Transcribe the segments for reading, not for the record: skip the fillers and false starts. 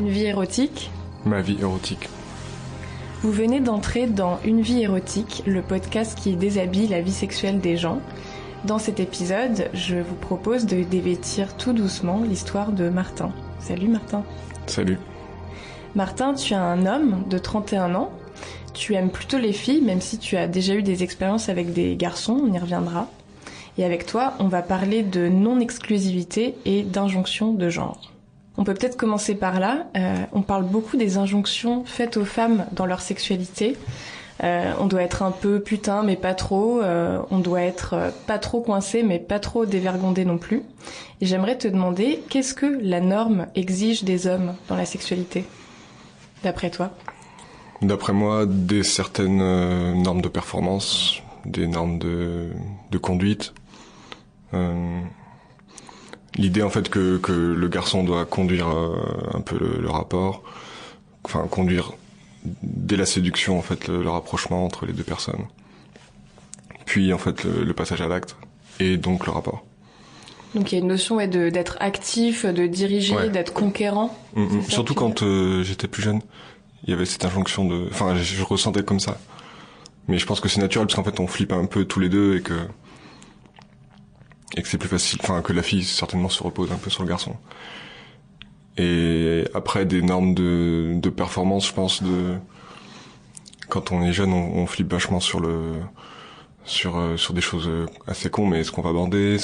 Une vie érotique. Ma vie érotique. Vous venez d'entrer dans Une vie érotique, le podcast qui déshabille la vie sexuelle des gens. Dans cet épisode, je vous propose de dévêtir tout doucement l'histoire de Martin. Salut Martin. Salut. Martin, tu es un homme de 31 ans. Tu aimes plutôt les filles, même si tu as déjà eu des expériences avec des garçons, on y reviendra. Et avec toi, on va parler de non-exclusivité et d'injonction de genre. On peut peut-être commencer par là. On parle beaucoup des injonctions faites aux femmes dans leur sexualité. On doit être un peu putain, mais pas trop. On doit être pas trop coincé, mais pas trop dévergondé non plus. Et j'aimerais te demander, qu'est-ce que la norme exige des hommes dans la sexualité, d'après toi ? D'après moi, certaines normes de performance, des normes de conduite. L'idée en fait que le garçon doit conduire un peu le rapport, enfin conduire dès la séduction en fait le rapprochement entre les deux personnes. Puis en fait le passage à l'acte et donc le rapport. Donc il y a une notion d'être actif, de diriger, ouais. D'être conquérant. Surtout quand j'étais plus jeune, il y avait cette injonction de, enfin je ressentais comme ça. Mais je pense que c'est naturel parce qu'en fait on flippe un peu tous les deux et que c'est plus facile, enfin que la fille certainement se repose un peu sur le garçon. Et après des normes de performance, je pense quand on est jeune, on flippe vachement sur des choses assez cons, mais est-ce qu'on va bander,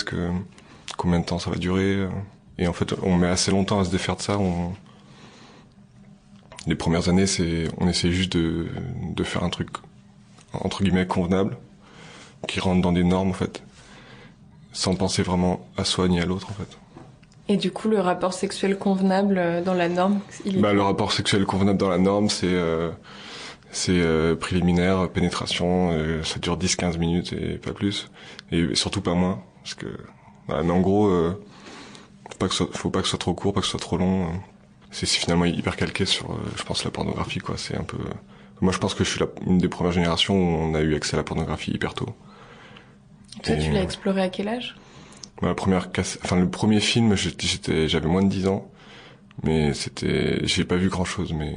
combien de temps ça va durer, et en fait on met assez longtemps à se défaire de ça. Les premières années, on essaie juste de faire un truc entre guillemets convenable, qui rentre dans des normes en fait, sans penser vraiment à soi ni à l'autre en fait. Et du coup, le rapport sexuel convenable dans la norme, le rapport sexuel convenable dans la norme, c'est préliminaire, pénétration, ça dure 10-15 minutes et pas plus, et surtout pas moins, parce que mais en gros, faut pas que ce soit trop court, pas que ce soit trop long. C'est finalement hyper calqué sur, je pense, la pornographie, quoi. C'est un peu. Moi, je pense que je suis une des premières générations où on a eu accès à la pornographie hyper tôt. Toi, tu l'as exploré à quel âge ? Le premier film, j'avais moins de 10 ans, mais j'ai pas vu grand chose, mais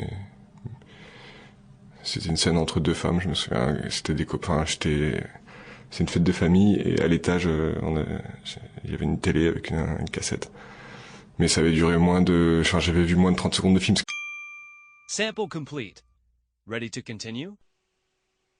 c'était une scène entre deux femmes, je me souviens, c'était des copains, c'est une fête de famille, et à l'étage, il y avait une télé avec une cassette. Mais ça avait duré j'avais vu moins de 30 secondes de film. Sample complete. Ready to continue?